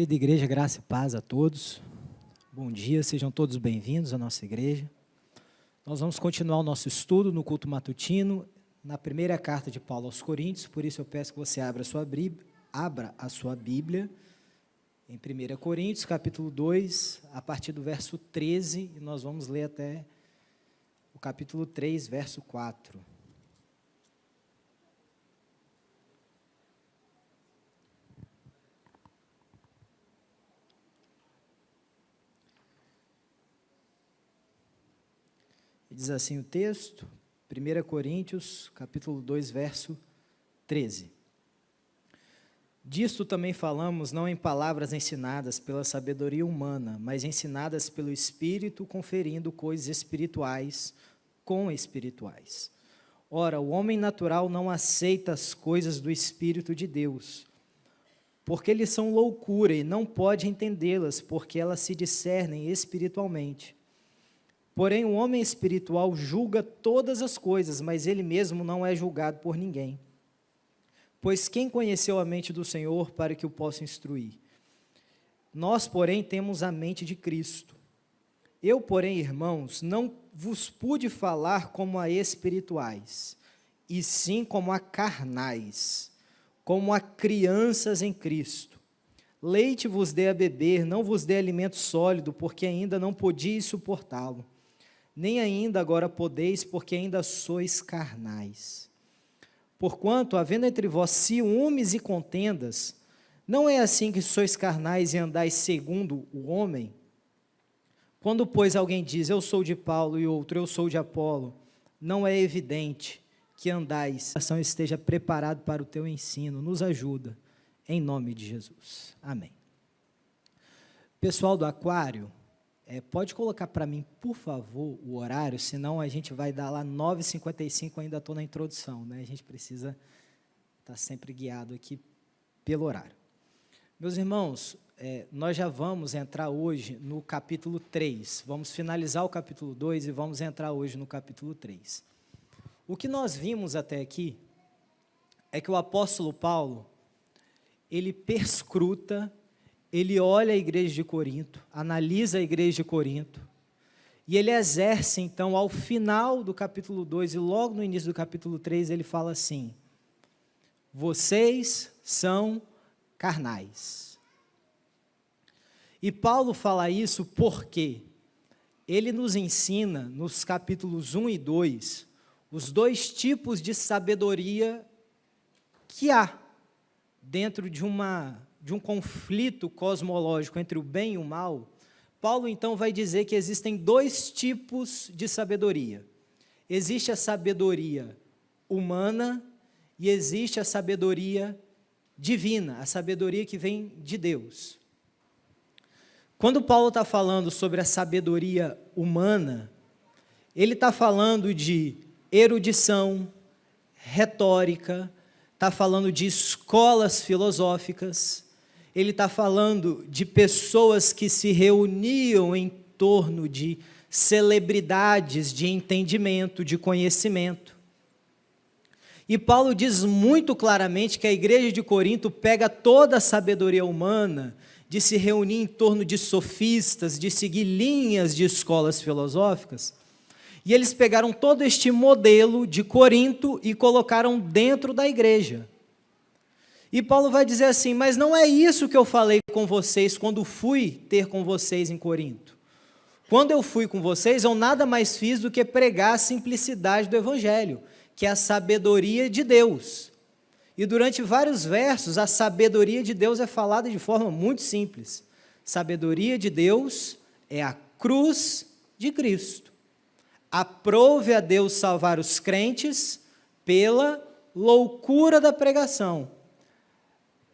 Querida igreja, graça e paz a todos. Bom dia, sejam todos bem-vindos à nossa igreja. Nós vamos continuar o nosso estudo no culto matutino, na primeira carta de Paulo aos Coríntios, por isso eu peço que você abra a sua Bíblia em 1 Coríntios, capítulo 2, a partir do verso 13, e nós vamos ler até o capítulo 3, verso 4. Diz assim o texto, 1 Coríntios, capítulo 2, verso 13. Disto também falamos, não em palavras ensinadas pela sabedoria humana, mas ensinadas pelo Espírito, conferindo coisas espirituais com espirituais. Ora, o homem natural não aceita as coisas do Espírito de Deus, porque eles são loucura e não pode entendê-las, porque elas se discernem espiritualmente. Porém, o homem espiritual julga todas as coisas, mas ele mesmo não é julgado por ninguém. Pois quem conheceu a mente do Senhor para que o possa instruir? Nós, porém, temos a mente de Cristo. Eu, porém, irmãos, não vos pude falar como a espirituais, e sim como a carnais, como a crianças em Cristo. Leite vos dê a beber, não vos dê alimento sólido, porque ainda não podíeis suportá-lo. Nem ainda agora podeis, porque ainda sois carnais. Porquanto, havendo entre vós ciúmes e contendas, não é assim que sois carnais e andais segundo o homem? Quando, pois, alguém diz, eu sou de Paulo, e outro, eu sou de Apolo, não é evidente que andais, a ação esteja preparado para o teu ensino, nos ajuda, em nome de Jesus. Amém. Pessoal do Aquário, pode colocar para mim, por favor, o horário, senão a gente vai dar lá 9h55, ainda estou na introdução, né? A gente precisa estar sempre guiado aqui pelo horário. Meus irmãos, nós já vamos entrar hoje no capítulo 3, vamos finalizar o capítulo 2 e vamos entrar hoje no capítulo 3. O que nós vimos até aqui é que o apóstolo Paulo, ele perscruta, ele olha a igreja de Corinto, analisa a igreja de Corinto, e ele exerce, então, ao final do capítulo 2 e logo no início do capítulo 3, ele fala assim, vocês são carnais. E Paulo fala isso porque ele nos ensina, nos capítulos 1 e 2, os dois tipos de sabedoria que há dentro de um conflito cosmológico entre o bem e o mal. Paulo, então, vai dizer que existem dois tipos de sabedoria. Existe a sabedoria humana e existe a sabedoria divina, a sabedoria que vem de Deus. Quando Paulo está falando sobre a sabedoria humana, ele está falando de erudição, retórica, está falando de escolas filosóficas, ele está falando de pessoas que se reuniam em torno de celebridades de entendimento, de conhecimento. E Paulo diz muito claramente que a igreja de Corinto pega toda a sabedoria humana de se reunir em torno de sofistas, de seguir linhas de escolas filosóficas, e eles pegaram todo este modelo de Corinto e colocaram dentro da igreja. E Paulo vai dizer assim, mas não é isso que eu falei com vocês quando fui ter com vocês em Corinto. Quando eu fui com vocês, eu nada mais fiz do que pregar a simplicidade do Evangelho, que é a sabedoria de Deus. E durante vários versos, a sabedoria de Deus é falada de forma muito simples. Sabedoria de Deus é a cruz de Cristo. Aprove a Deus salvar os crentes pela loucura da pregação.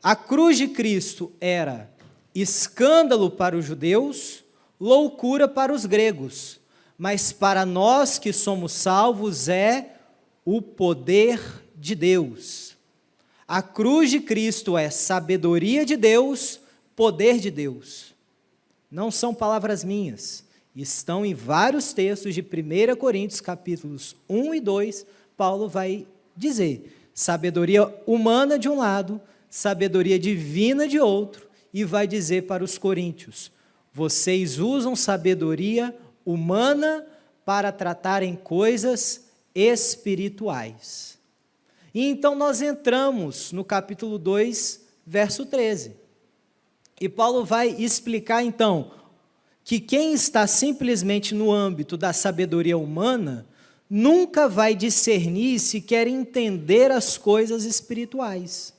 A cruz de Cristo era escândalo para os judeus, loucura para os gregos, mas para nós que somos salvos é o poder de Deus. A cruz de Cristo é sabedoria de Deus, poder de Deus. Não são palavras minhas, estão em vários textos de 1 Coríntios, capítulos 1 e 2, Paulo vai dizer, sabedoria humana de um lado, sabedoria divina de outro, e vai dizer para os coríntios: vocês usam sabedoria humana para tratarem coisas espirituais. E então nós entramos no capítulo 2, verso 13. E Paulo vai explicar então que quem está simplesmente no âmbito da sabedoria humana nunca vai discernir se quer entender as coisas espirituais.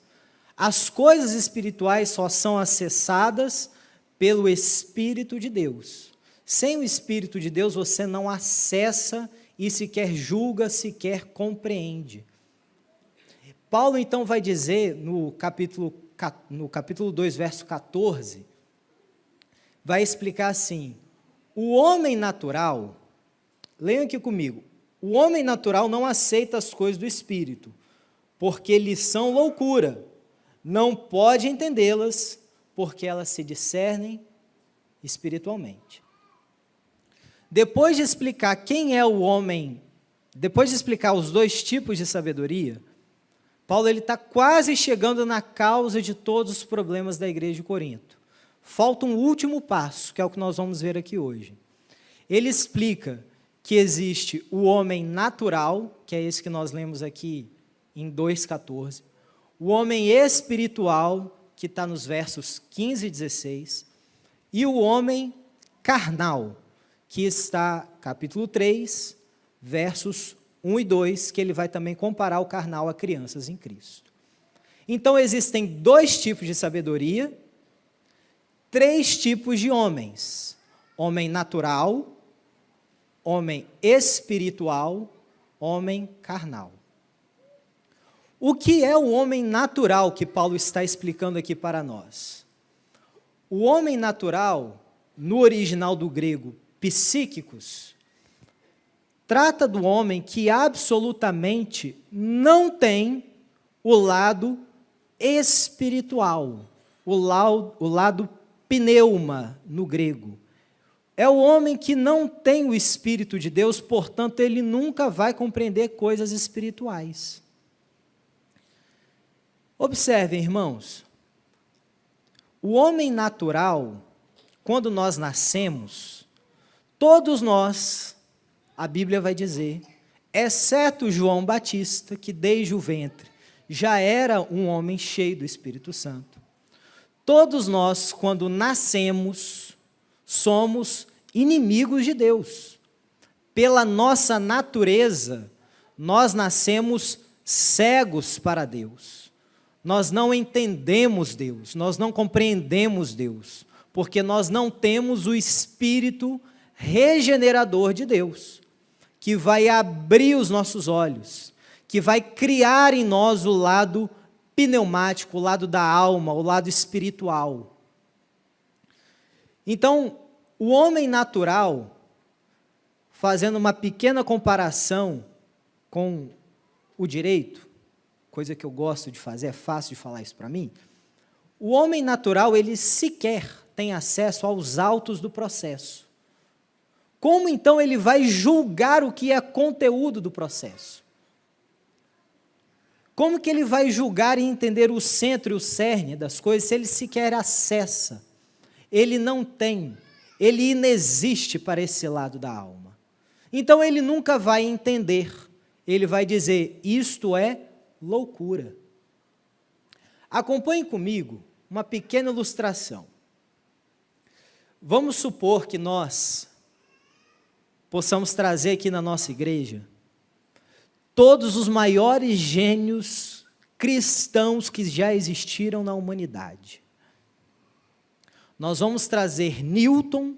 As coisas espirituais só são acessadas pelo Espírito de Deus. Sem o Espírito de Deus você não acessa e sequer julga, sequer compreende. Paulo então vai dizer no capítulo 2, verso 14, vai explicar assim: o homem natural, leiam aqui comigo, o homem natural não aceita as coisas do Espírito, porque lhes são loucura, não pode entendê-las, porque elas se discernem espiritualmente. Depois de explicar quem é o homem, depois de explicar os dois tipos de sabedoria, Paulo está quase chegando na causa de todos os problemas da igreja de Corinto. Falta um último passo, que é o que nós vamos ver aqui hoje. Ele explica que existe o homem natural, que é esse que nós lemos aqui em 2,14, o homem espiritual, que está nos versos 15 e 16, e o homem carnal, que está capítulo 3, versos 1 e 2, que ele vai também comparar o carnal a crianças em Cristo. Então, existem dois tipos de sabedoria, três tipos de homens: homem natural, homem espiritual, homem carnal. O que é o homem natural que Paulo está explicando aqui para nós? O homem natural, no original do grego, psíquicos, trata do homem que absolutamente não tem o lado espiritual, o lado pneuma no grego. É o homem que não tem o Espírito de Deus, portanto, ele nunca vai compreender coisas espirituais. Observem, irmãos, o homem natural, quando nós nascemos, todos nós, a Bíblia vai dizer, exceto João Batista, que desde o ventre já era um homem cheio do Espírito Santo, todos nós, quando nascemos, somos inimigos de Deus. Pela nossa natureza, nós nascemos cegos para Deus. Nós não entendemos Deus, nós não compreendemos Deus, porque nós não temos o Espírito regenerador de Deus, que vai abrir os nossos olhos, que vai criar em nós o lado pneumático, o lado da alma, o lado espiritual. Então, o homem natural, fazendo uma pequena comparação com o direito, coisa que eu gosto de fazer, é fácil de falar isso para mim, o homem natural, ele sequer tem acesso aos autos do processo. Como então ele vai julgar o que é conteúdo do processo? Como que ele vai julgar e entender o centro e o cerne das coisas se ele sequer acessa? Ele não tem, ele inexiste para esse lado da alma. Então ele nunca vai entender, ele vai dizer, isto é loucura. Acompanhe comigo uma pequena ilustração. Vamos supor que nós possamos trazer aqui na nossa igreja todos os maiores gênios cristãos que já existiram na humanidade. Nós vamos trazer Newton,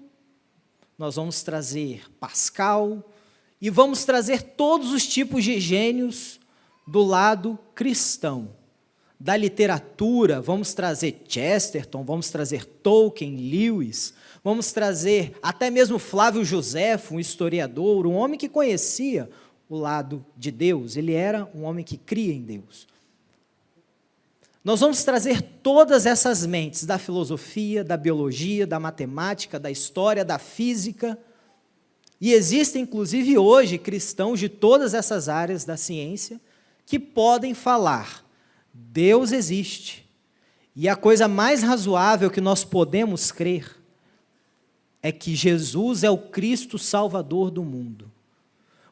nós vamos trazer Pascal, e vamos trazer todos os tipos de gênios do lado cristão. Da literatura, vamos trazer Chesterton, vamos trazer Tolkien, Lewis, vamos trazer até mesmo Flávio Josefo, um historiador, um homem que conhecia o lado de Deus, ele era um homem que cria em Deus. Nós vamos trazer todas essas mentes da filosofia, da biologia, da matemática, da história, da física, e existem inclusive hoje cristãos de todas essas áreas da ciência que podem falar, Deus existe, E a coisa mais razoável que nós podemos crer é que Jesus é o Cristo Salvador do mundo.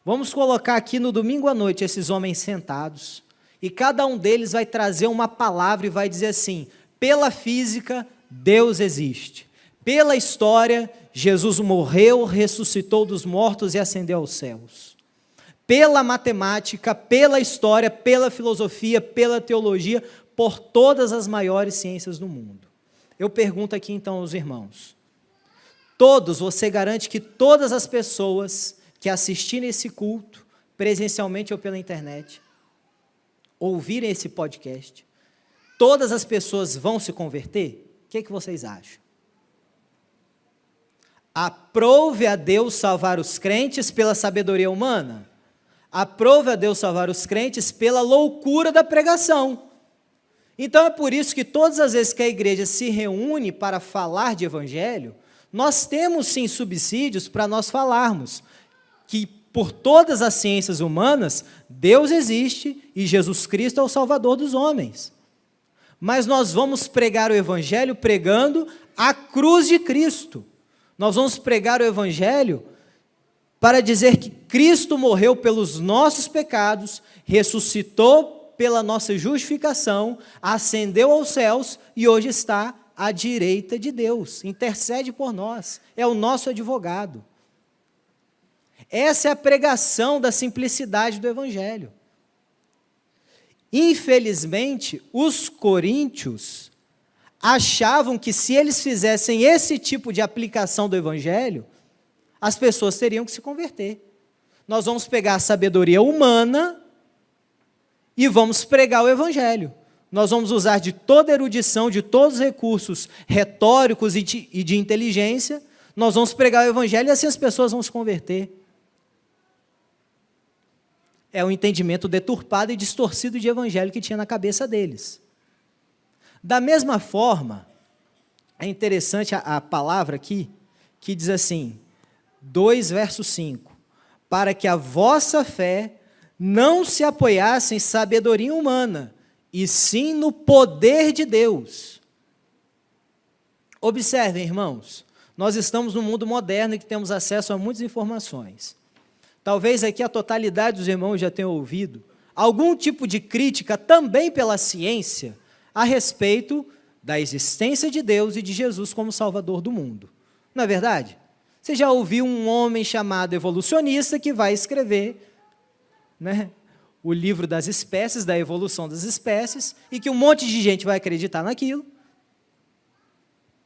Vamos colocar aqui no domingo à noite esses homens sentados, e cada um deles vai trazer uma palavra e vai dizer assim: pela física, Deus existe. Pela história, Jesus morreu, ressuscitou dos mortos e ascendeu aos céus. Pela matemática, pela história, pela filosofia, pela teologia, por todas as maiores ciências do mundo. Eu pergunto aqui então aos irmãos: você garante que todas as pessoas que assistirem esse culto, presencialmente ou pela internet, ouvirem esse podcast, todas as pessoas vão se converter? O que vocês acham? Aprove a Deus salvar os crentes pela sabedoria humana? Aprove a Deus salvar os crentes pela loucura da pregação. Então é por isso que todas as vezes que a igreja se reúne para falar de evangelho, nós temos sim subsídios para nós falarmos que por todas as ciências humanas, Deus existe e Jesus Cristo é o Salvador dos homens. Mas nós vamos pregar o evangelho pregando a cruz de Cristo. Nós vamos pregar o evangelho para dizer que Cristo morreu pelos nossos pecados, ressuscitou pela nossa justificação, ascendeu aos céus e hoje está à direita de Deus, intercede por nós, é o nosso advogado. Essa é a pregação da simplicidade do evangelho. Infelizmente, os coríntios achavam que se eles fizessem esse tipo de aplicação do evangelho, as pessoas teriam que se converter. Nós vamos pegar a sabedoria humana e vamos pregar o evangelho. Nós vamos usar de toda erudição, de todos os recursos retóricos e de inteligência, nós vamos pregar o evangelho e assim as pessoas vão se converter. É o entendimento deturpado e distorcido de evangelho que tinha na cabeça deles. Da mesma forma, é interessante a palavra aqui, que diz assim, 2 verso 5, para que a vossa fé não se apoiasse em sabedoria humana, e sim no poder de Deus. Observem, irmãos, nós estamos num mundo moderno e que temos acesso a muitas informações. Talvez aqui a totalidade dos irmãos já tenham ouvido algum tipo de crítica também pela ciência a respeito da existência de Deus e de Jesus como Salvador do mundo. Não é verdade? Você já ouviu um homem chamado evolucionista que vai escrever, né, o livro das espécies, da evolução das espécies, e que um monte de gente vai acreditar naquilo.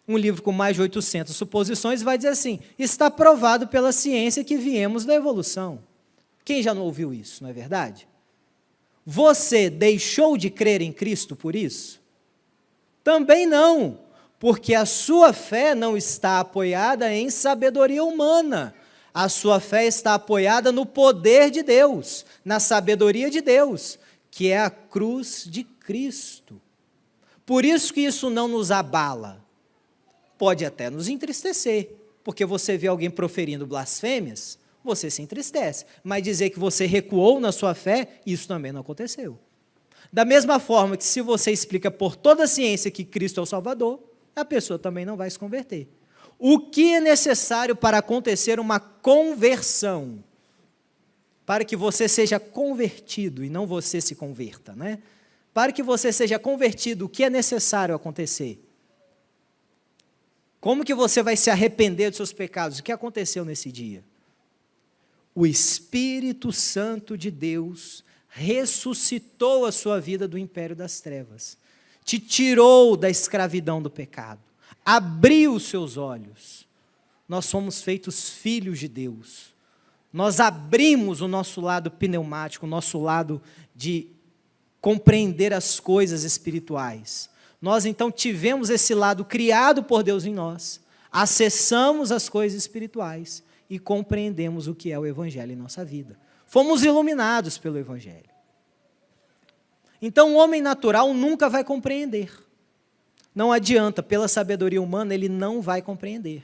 Um livro com mais de 800 suposições vai dizer assim, está provado pela ciência que viemos da evolução. Quem já não ouviu isso, não é verdade? Você deixou de crer em Cristo por isso? Também não, porque a sua fé não está apoiada em sabedoria humana. A sua fé está apoiada no poder de Deus, na sabedoria de Deus, que é a cruz de Cristo. Por isso que isso não nos abala. Pode até nos entristecer, porque você vê alguém proferindo blasfêmias, você se entristece. Mas dizer que você recuou na sua fé, isso também não aconteceu. Da mesma forma que se você explica por toda a ciência que Cristo é o Salvador, a pessoa também não vai se converter. O que é necessário para acontecer uma conversão? Para que você seja convertido e não você se converta, né? Para que você seja convertido, o que é necessário acontecer? Como que você vai se arrepender dos seus pecados? O que aconteceu nesse dia? O Espírito Santo de Deus ressuscitou a sua vida do império das trevas, te tirou da escravidão do pecado, abriu os seus olhos. Nós somos feitos filhos de Deus. Nós abrimos o nosso lado pneumático, o nosso lado de compreender as coisas espirituais. Nós então tivemos esse lado criado por Deus em nós, acessamos as coisas espirituais e compreendemos o que é o Evangelho em nossa vida. Fomos iluminados pelo Evangelho. Então o homem natural nunca vai compreender. Não adianta, pela sabedoria humana ele não vai compreender.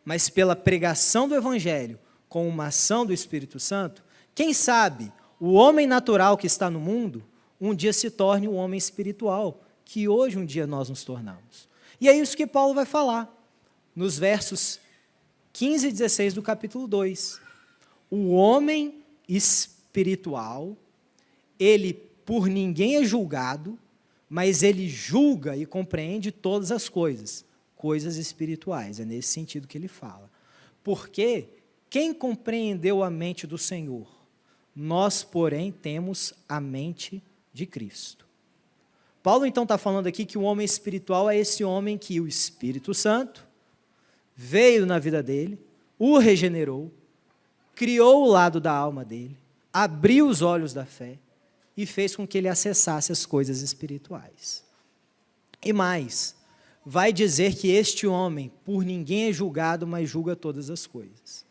Mas pela pregação do Evangelho, com uma ação do Espírito Santo, quem sabe o homem natural que está no mundo, um dia se torne um homem espiritual, que hoje um dia nós nos tornamos. E é isso que Paulo vai falar nos versos 15 e 16 do capítulo 2. O homem espiritual, ele por ninguém é julgado, mas ele julga e compreende todas as coisas espirituais. É nesse sentido que ele fala. Porque quem compreendeu a mente do Senhor? Nós, porém, temos a mente de Cristo. Paulo, então, está falando aqui que o homem espiritual é esse homem que o Espírito Santo veio na vida dele, o regenerou, criou o lado da alma dele, abriu os olhos da fé e fez com que ele acessasse as coisas espirituais. E mais, vai dizer que este homem, por ninguém é julgado, mas julga todas as coisas.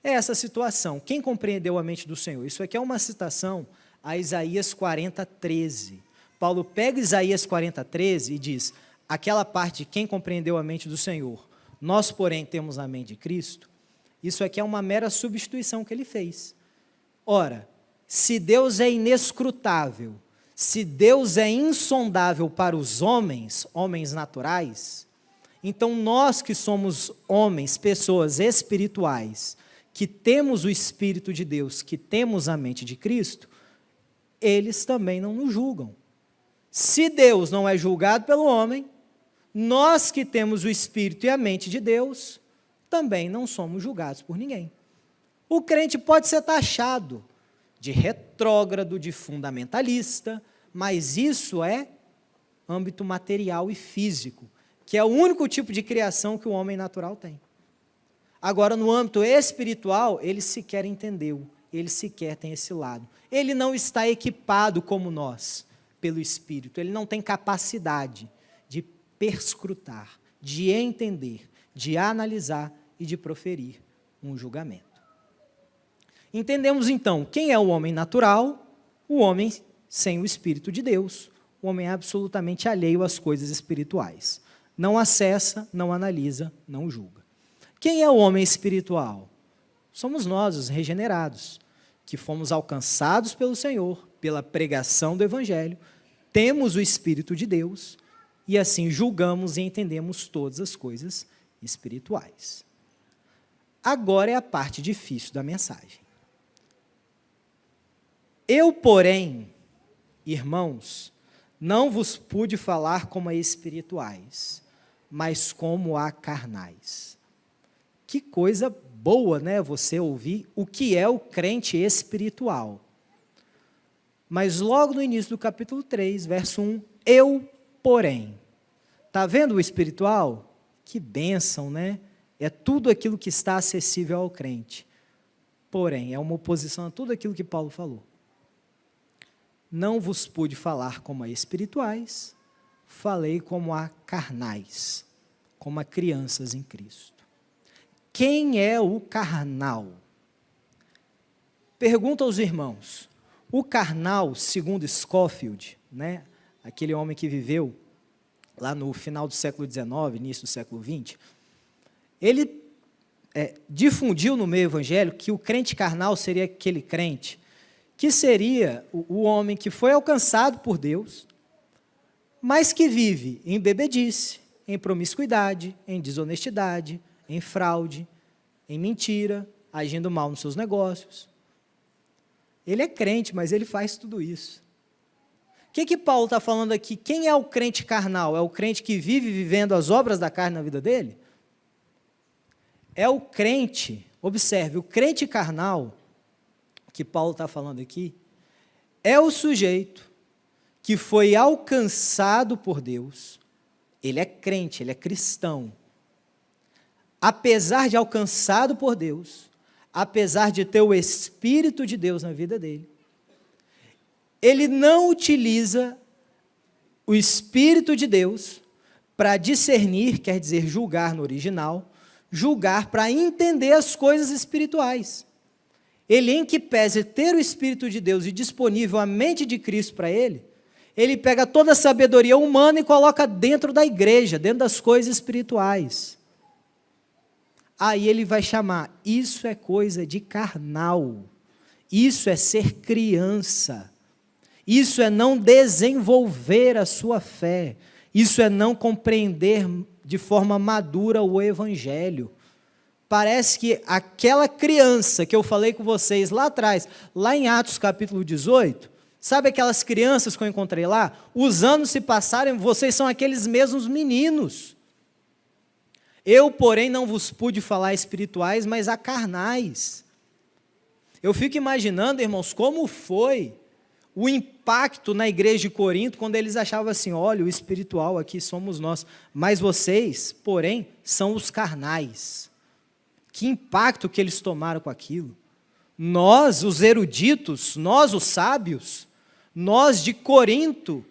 É essa situação. Quem compreendeu a mente do Senhor? Isso aqui é uma citação a Isaías 40, 13. Paulo pega Isaías 40, 13 e diz, aquela parte de quem compreendeu a mente do Senhor, nós, porém, temos a mente de Cristo, isso aqui é uma mera substituição que ele fez. Ora, se Deus é inescrutável, se Deus é insondável para os homens, homens naturais, então nós que somos homens, pessoas espirituais, que temos o Espírito de Deus, que temos a mente de Cristo, eles também não nos julgam. Se Deus não é julgado pelo homem, nós que temos o Espírito e a mente de Deus, também não somos julgados por ninguém. O crente pode ser taxado de retrógrado, de fundamentalista, mas isso é âmbito material e físico, que é o único tipo de criação que o homem natural tem. Agora, no âmbito espiritual, ele sequer entendeu, ele sequer tem esse lado. Ele não está equipado como nós, pelo Espírito, ele não tem capacidade de perscrutar, de entender, de analisar e de proferir um julgamento. Entendemos então quem é o homem natural, o homem sem o Espírito de Deus, o homem absolutamente alheio às coisas espirituais. Não acessa, não analisa, não julga. Quem é o homem espiritual? Somos nós, os regenerados, que fomos alcançados pelo Senhor, pela pregação do Evangelho, temos o Espírito de Deus e assim julgamos e entendemos todas as coisas espirituais. Agora é a parte difícil da mensagem. Eu, porém, irmãos, não vos pude falar como a espirituais, mas como a carnais. Que coisa boa, né, você ouvir o que é o crente espiritual. Mas logo no início do capítulo 3, verso 1, eu, porém. Está vendo o espiritual? Que bênção, né? É tudo aquilo que está acessível ao crente. Porém, é uma oposição a tudo aquilo que Paulo falou. Não vos pude falar como a espirituais, falei como a carnais, como a crianças em Cristo. Quem é o carnal? Pergunta aos irmãos. O carnal, segundo Scofield, né, aquele homem que viveu lá no final do século XIX, início do século XX, ele difundiu no meio evangélico que o crente carnal seria aquele crente que seria o homem que foi alcançado por Deus, mas que vive em bebedice, em promiscuidade, em desonestidade, em fraude, em mentira, agindo mal nos seus negócios. Ele é crente, mas ele faz tudo isso. O que Paulo está falando aqui? Quem é o crente carnal? É o crente que vive vivendo as obras da carne na vida dele? É o crente, observe, o crente carnal, que Paulo está falando aqui, é o sujeito que foi alcançado por Deus, ele é crente, ele é cristão. Apesar de alcançado por Deus, apesar de ter o Espírito de Deus na vida dele, ele não utiliza o Espírito de Deus para discernir, quer dizer, julgar no original, julgar para entender as coisas espirituais. Ele, em que pese ter o Espírito de Deus e disponível a mente de Cristo para ele, ele pega toda a sabedoria humana e coloca dentro da igreja, dentro das coisas espirituais. Aí ele vai chamar, isso é coisa de carnal, isso é ser criança, Isso é não desenvolver a sua fé. Isso é não compreender de forma madura o Evangelho. Parece que aquela criança que eu falei com vocês lá atrás, lá em Atos capítulo 18, sabe aquelas crianças que eu encontrei lá? Os anos se passaram, vocês são aqueles mesmos meninos. Eu, porém, não vos pude falar espirituais, mas a carnais. Eu fico imaginando, irmãos, como foi o impacto na igreja de Corinto, quando eles achavam assim, olha, o espiritual aqui somos nós, mas vocês, porém, são os carnais. Que impacto que eles tomaram com aquilo. Nós, os eruditos, nós, os sábios, nós de Corinto,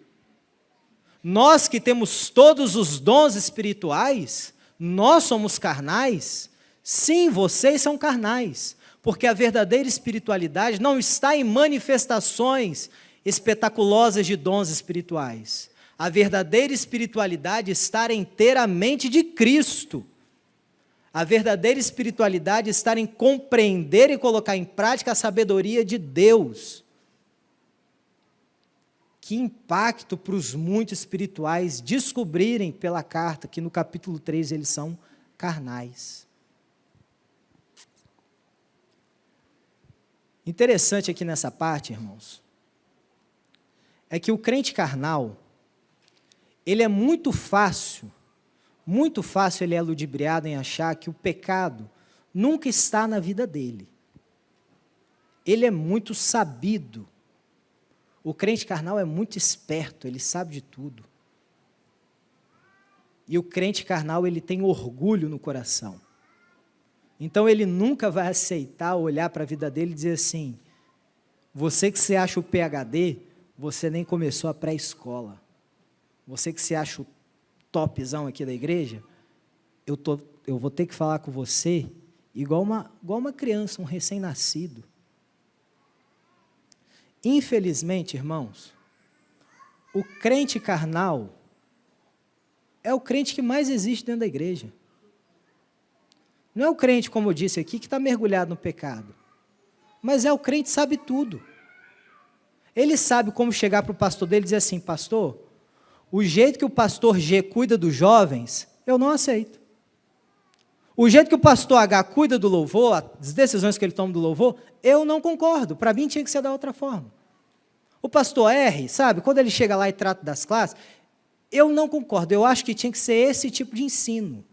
nós que temos todos os dons espirituais, nós somos carnais? Sim, vocês são carnais, porque a verdadeira espiritualidade não está em manifestações espetaculosas de dons espirituais. A verdadeira espiritualidade está inteiramente de Cristo. A verdadeira espiritualidade está em compreender e colocar em prática a sabedoria de Deus. Que impacto para os muito espirituais descobrirem pela carta que no capítulo 3 eles são carnais. Interessante aqui nessa parte, irmãos, é que o crente carnal, ele é muito fácil ele é ludibriado em achar que o pecado nunca está na vida dele. Ele é muito sabido. O crente carnal é muito esperto, ele sabe de tudo. E o crente carnal, ele tem orgulho no coração. Então, ele nunca vai aceitar olhar para a vida dele e dizer assim, você que se acha o PhD, você nem começou a pré-escola. Você que se acha o topzão aqui da igreja, eu vou ter que falar com você igual uma criança, um recém-nascido. Infelizmente, irmãos, o crente carnal é o crente que mais existe dentro da igreja. Não é o crente, como eu disse aqui, que está mergulhado no pecado, mas é o crente que sabe tudo. Ele sabe como chegar para o pastor dele e dizer assim, pastor, o jeito que o pastor G cuida dos jovens, eu não aceito. O jeito que o pastor H cuida do louvor, as decisões que ele toma do louvor, eu não concordo. Para mim tinha que ser da outra forma. O pastor R, sabe, quando ele chega lá e trata das classes, eu não concordo. Eu acho que tinha que ser esse tipo de ensino.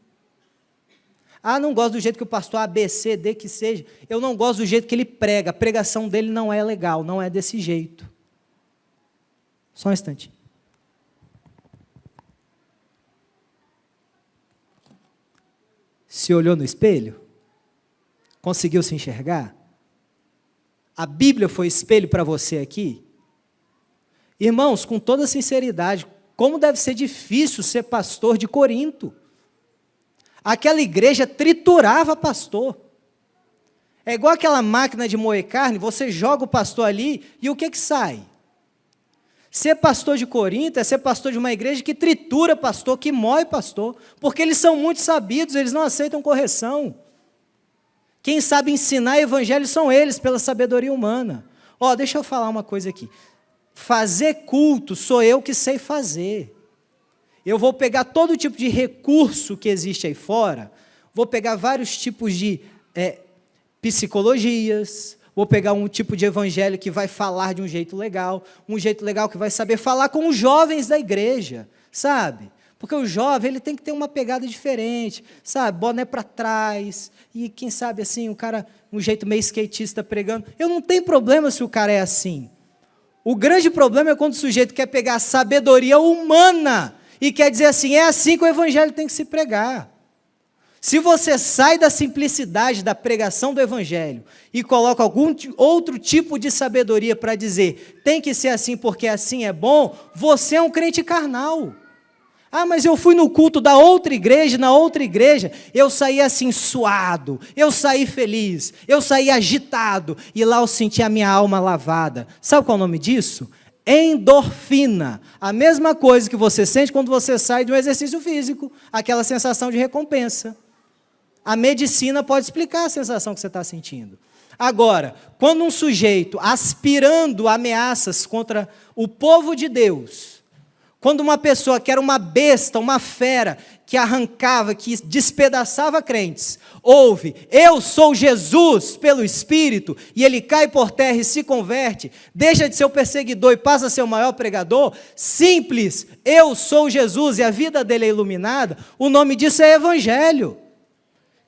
Ah, não gosto do jeito que o pastor A, B, C, D que seja. Eu não gosto do jeito que ele prega. A pregação dele não é legal, não é desse jeito. Só um instantinho. Se olhou no espelho? Conseguiu se enxergar? A Bíblia foi espelho para você aqui? Irmãos, com toda sinceridade, como deve ser difícil ser pastor de Corinto? Aquela igreja triturava pastor. É igual aquela máquina de moer carne, você joga o pastor ali e o que sai? Ser pastor de Corinto é ser pastor de uma igreja que tritura pastor, que moe pastor, porque eles são muito sabidos, eles não aceitam correção. Quem sabe ensinar evangelho são eles, pela sabedoria humana. Deixa eu falar uma coisa aqui. Fazer culto sou eu que sei fazer. Eu vou pegar todo tipo de recurso que existe aí fora, vou pegar vários tipos de psicologias, vou pegar um tipo de evangelho que vai falar de um jeito legal que vai saber falar com os jovens da igreja, sabe? Porque o jovem, ele tem que ter uma pegada diferente, sabe? Boné para trás, e quem sabe assim, o cara, um jeito meio skatista pregando. Eu não tenho problema se o cara é assim. O grande problema é quando o sujeito quer pegar a sabedoria humana e quer dizer assim, é assim que o evangelho tem que se pregar. Se você sai da simplicidade da pregação do evangelho e coloca algum outro tipo de sabedoria para dizer, tem que ser assim porque assim é bom, você é um crente carnal. Ah, mas eu fui no culto da outra igreja, na outra igreja, eu saí assim suado, eu saí feliz, eu saí agitado, e lá eu senti a minha alma lavada. Sabe qual é o nome disso? Endorfina. A mesma coisa que você sente quando você sai de um exercício físico, aquela sensação de recompensa. A medicina pode explicar a sensação que você está sentindo. Agora, quando um sujeito aspirando ameaças contra o povo de Deus, quando uma pessoa que era uma besta, uma fera, que arrancava, que despedaçava crentes, ouve, eu sou Jesus pelo Espírito, e ele cai por terra e se converte, deixa de ser o perseguidor e passa a ser o maior pregador, simples, eu sou Jesus, e a vida dele é iluminada, o nome disso é Evangelho.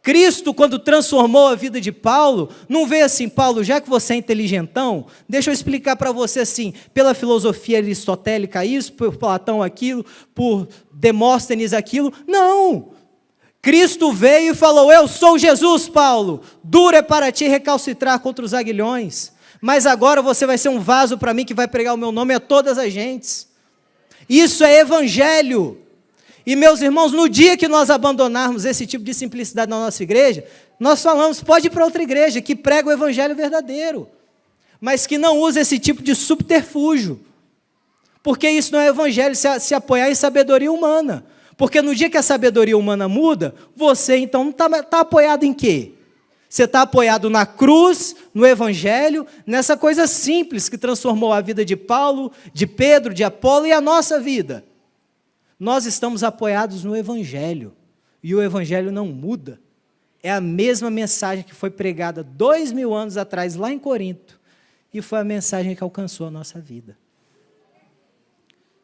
Cristo, quando transformou a vida de Paulo, não veio assim, Paulo, já que você é inteligentão, deixa eu explicar para você assim, pela filosofia aristotélica isso, por Platão aquilo, por Demóstenes aquilo. Não! Cristo veio e falou, eu sou Jesus, Paulo, duro é para ti recalcitrar contra os aguilhões, mas agora você vai ser um vaso para mim que vai pregar o meu nome a todas as gentes. Isso é Evangelho. E, meus irmãos, no dia que nós abandonarmos esse tipo de simplicidade na nossa igreja, nós falamos, pode ir para outra igreja, que prega o evangelho verdadeiro, mas que não usa esse tipo de subterfúgio, porque isso não é evangelho, se apoiar em sabedoria humana, porque no dia que a sabedoria humana muda, você então não está apoiado em quê? Você está apoiado na cruz, no evangelho, nessa coisa simples que transformou a vida de Paulo, de Pedro, de Apolo e a nossa vida. Nós estamos apoiados no Evangelho, e o Evangelho não muda. É a mesma mensagem que foi pregada 2000 anos atrás, lá em Corinto, e foi a mensagem que alcançou a nossa vida.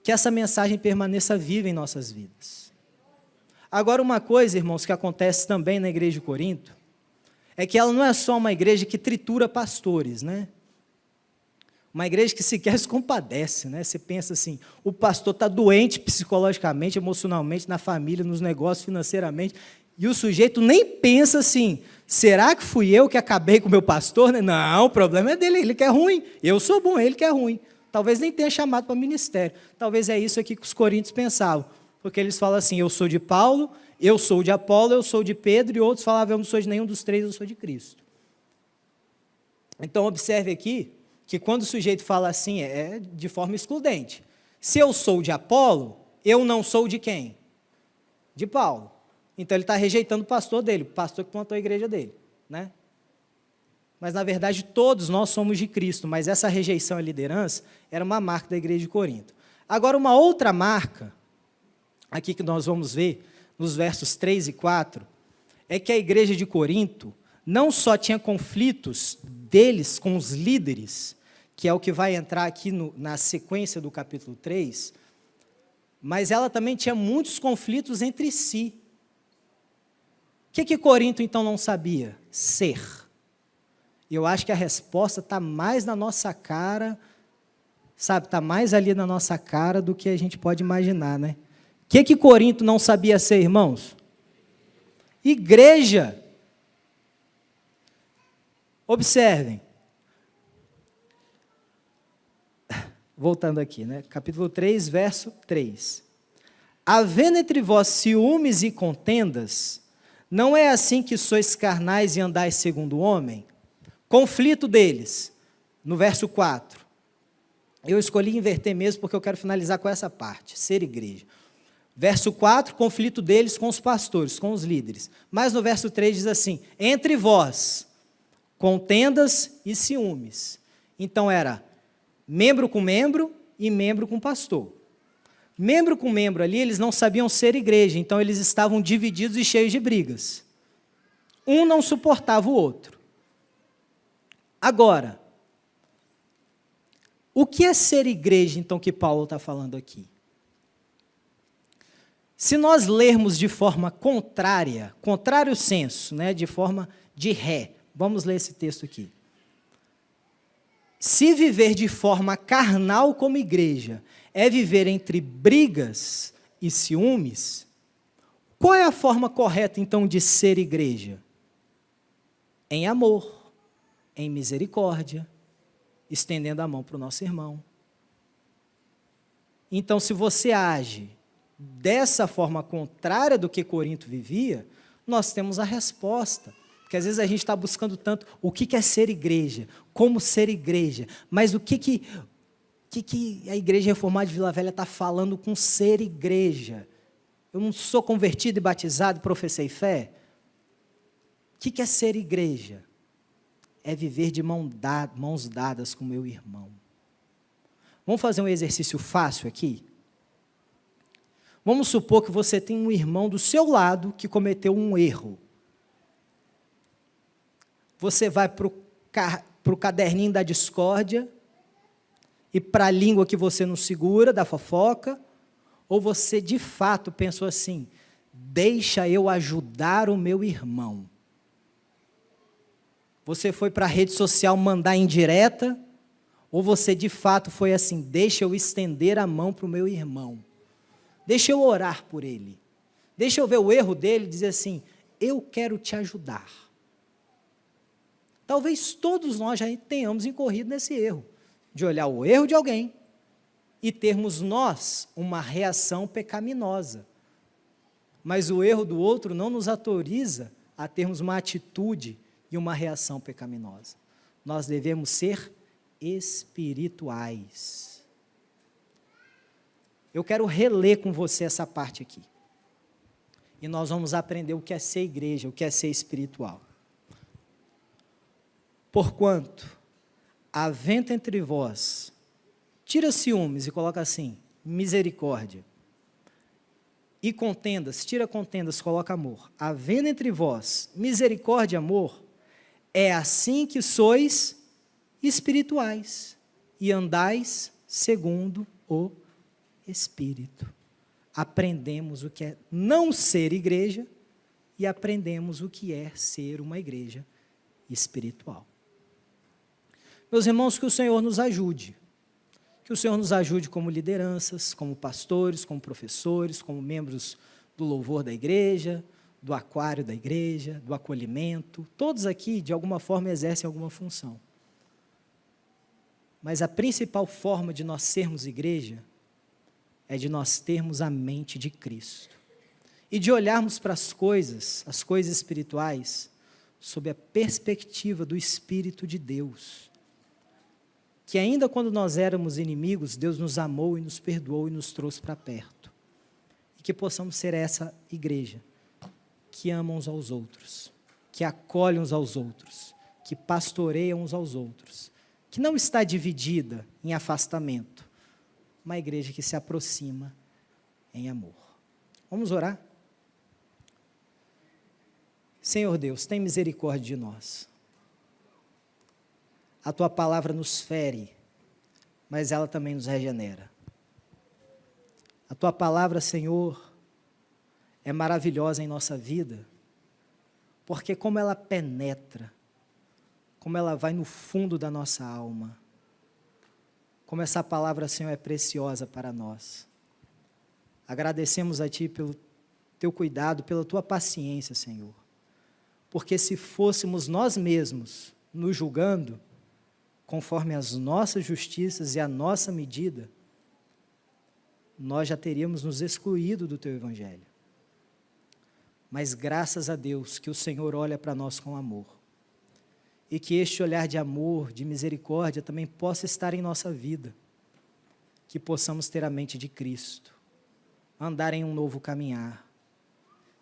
Que essa mensagem permaneça viva em nossas vidas. Agora, uma coisa, irmãos, que acontece também na igreja de Corinto, é que ela não é só uma igreja que tritura pastores, né? Uma igreja que sequer se compadece, né? Você pensa assim, o pastor está doente psicologicamente, emocionalmente, na família, nos negócios, financeiramente, e o sujeito nem pensa assim, será que fui eu que acabei com o meu pastor? Não, o problema é dele, ele que é ruim, eu sou bom, ele que é ruim. Talvez nem tenha chamado para o ministério, talvez é isso aqui que os coríntios pensavam, porque eles falam assim, eu sou de Paulo, eu sou de Apolo, eu sou de Pedro, e outros falavam, eu não sou de nenhum dos três, eu sou de Cristo. Então, observe aqui, que quando o sujeito fala assim, é de forma excludente. Se eu sou de Apolo, eu não sou de quem? De Paulo. Então ele está rejeitando o pastor dele, o pastor que plantou a igreja dele, né? Mas na verdade todos nós somos de Cristo, mas essa rejeição à liderança era uma marca da igreja de Corinto. Agora uma outra marca, aqui que nós vamos ver, nos versos 3 e 4, é que a igreja de Corinto não só tinha conflitos deles com os líderes, que é o que vai entrar aqui na sequência do capítulo 3, mas ela também tinha muitos conflitos entre si. O que Corinto, então, não sabia? Ser. E eu acho que a resposta está mais na nossa cara, sabe, está mais ali na nossa cara do que a gente pode imaginar, né? O que Corinto não sabia ser, irmãos? Igreja. Observem. Voltando aqui, né? Capítulo 3, verso 3. Havendo entre vós ciúmes e contendas, não é assim que sois carnais e andais segundo o homem? Conflito deles, no verso 4. Eu escolhi inverter mesmo porque eu quero finalizar com essa parte, ser igreja. Verso 4, conflito deles com os pastores, com os líderes. Mas no verso 3 diz assim, entre vós, contendas e ciúmes. Então era membro com membro e membro com pastor. Membro com membro ali, eles não sabiam ser igreja, então eles estavam divididos e cheios de brigas. Um não suportava o outro. Agora, o que é ser igreja, então, que Paulo está falando aqui? Se nós lermos de forma contrária, contrário senso, né, de forma de ré, vamos ler esse texto aqui. Se viver de forma carnal como igreja é viver entre brigas e ciúmes, qual é a forma correta, então, de ser igreja? Em amor, em misericórdia, estendendo a mão para o nosso irmão. Então, se você age dessa forma contrária do que Corinto vivia, nós temos a resposta. Porque às vezes a gente está buscando tanto o que é ser igreja, como ser igreja, mas o que a Igreja Reformada de Vila Velha está falando com ser igreja? Eu não sou convertido e batizado, professei fé? O que é ser igreja? é viver de mãos dadas com meu irmão. Vamos fazer um exercício fácil aqui? Vamos supor que você tem um irmão do seu lado que cometeu um erro. Você vai para o caderninho da discórdia e para a língua que você não segura, da fofoca, ou você de fato pensou assim, deixa eu ajudar o meu irmão. Você foi para a rede social mandar indireta, ou você de fato foi assim, deixa eu estender a mão para o meu irmão. Deixa eu orar por ele. Deixa eu ver o erro dele e dizer assim, eu quero te ajudar. Talvez todos nós já tenhamos incorrido nesse erro, de olhar o erro de alguém e termos nós uma reação pecaminosa. Mas o erro do outro não nos autoriza a termos uma atitude e uma reação pecaminosa. Nós devemos ser espirituais. Eu quero reler com você essa parte aqui. E nós vamos aprender o que é ser igreja, o que é ser espiritual. Porquanto, havendo entre vós, tira ciúmes e coloca assim, misericórdia. E contendas, tira contendas, coloca amor. Havendo entre vós misericórdia e amor, é assim que sois espirituais e andais segundo o Espírito. Aprendemos o que é não ser igreja e aprendemos o que é ser uma igreja espiritual. Meus irmãos, que o Senhor nos ajude. Que o Senhor nos ajude como lideranças, como pastores, como professores, como membros do louvor da igreja, do aquário da igreja, do acolhimento. Todos aqui, de alguma forma, exercem alguma função. Mas a principal forma de nós sermos igreja é de nós termos a mente de Cristo. E de olharmos para as coisas espirituais, sob a perspectiva do Espírito de Deus. Que ainda quando nós éramos inimigos, Deus nos amou e nos perdoou e nos trouxe para perto. E que possamos ser essa igreja que ama uns aos outros, que acolhe uns aos outros, que pastoreia uns aos outros, que não está dividida em afastamento, uma igreja que se aproxima em amor. Vamos orar? Senhor Deus, tem misericórdia de nós. A Tua palavra nos fere, mas ela também nos regenera. A Tua palavra, Senhor, é maravilhosa em nossa vida, porque como ela penetra, como ela vai no fundo da nossa alma, como essa palavra, Senhor, é preciosa para nós. Agradecemos a Ti pelo Teu cuidado, pela Tua paciência, Senhor. Porque se fôssemos nós mesmos nos julgando, conforme as nossas justiças e a nossa medida, nós já teríamos nos excluído do Teu Evangelho. Mas graças a Deus que o Senhor olha para nós com amor. E que este olhar de amor, de misericórdia, também possa estar em nossa vida. Que possamos ter a mente de Cristo, andar em um novo caminhar.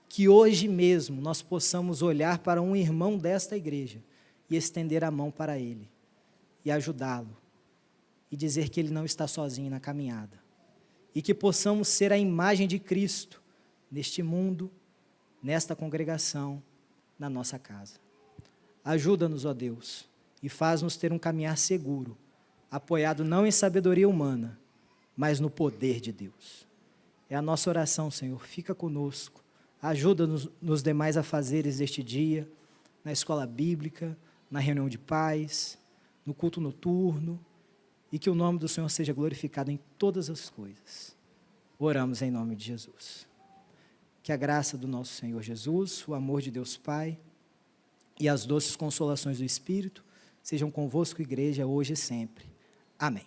Que hoje mesmo nós possamos olhar para um irmão desta igreja e estender a mão para ele e ajudá-lo e dizer que ele não está sozinho na caminhada. E que possamos ser a imagem de Cristo neste mundo, nesta congregação, na nossa casa. Ajuda-nos, ó Deus, e faz-nos ter um caminhar seguro, apoiado não em sabedoria humana, mas no poder de Deus. É a nossa oração, Senhor, fica conosco, ajuda-nos nos demais afazeres deste dia, na escola bíblica, na reunião de pais, no culto noturno, e que o nome do Senhor seja glorificado em todas as coisas. Oramos em nome de Jesus. Que a graça do nosso Senhor Jesus, o amor de Deus Pai e as doces consolações do Espírito sejam convosco, igreja, hoje e sempre. Amém.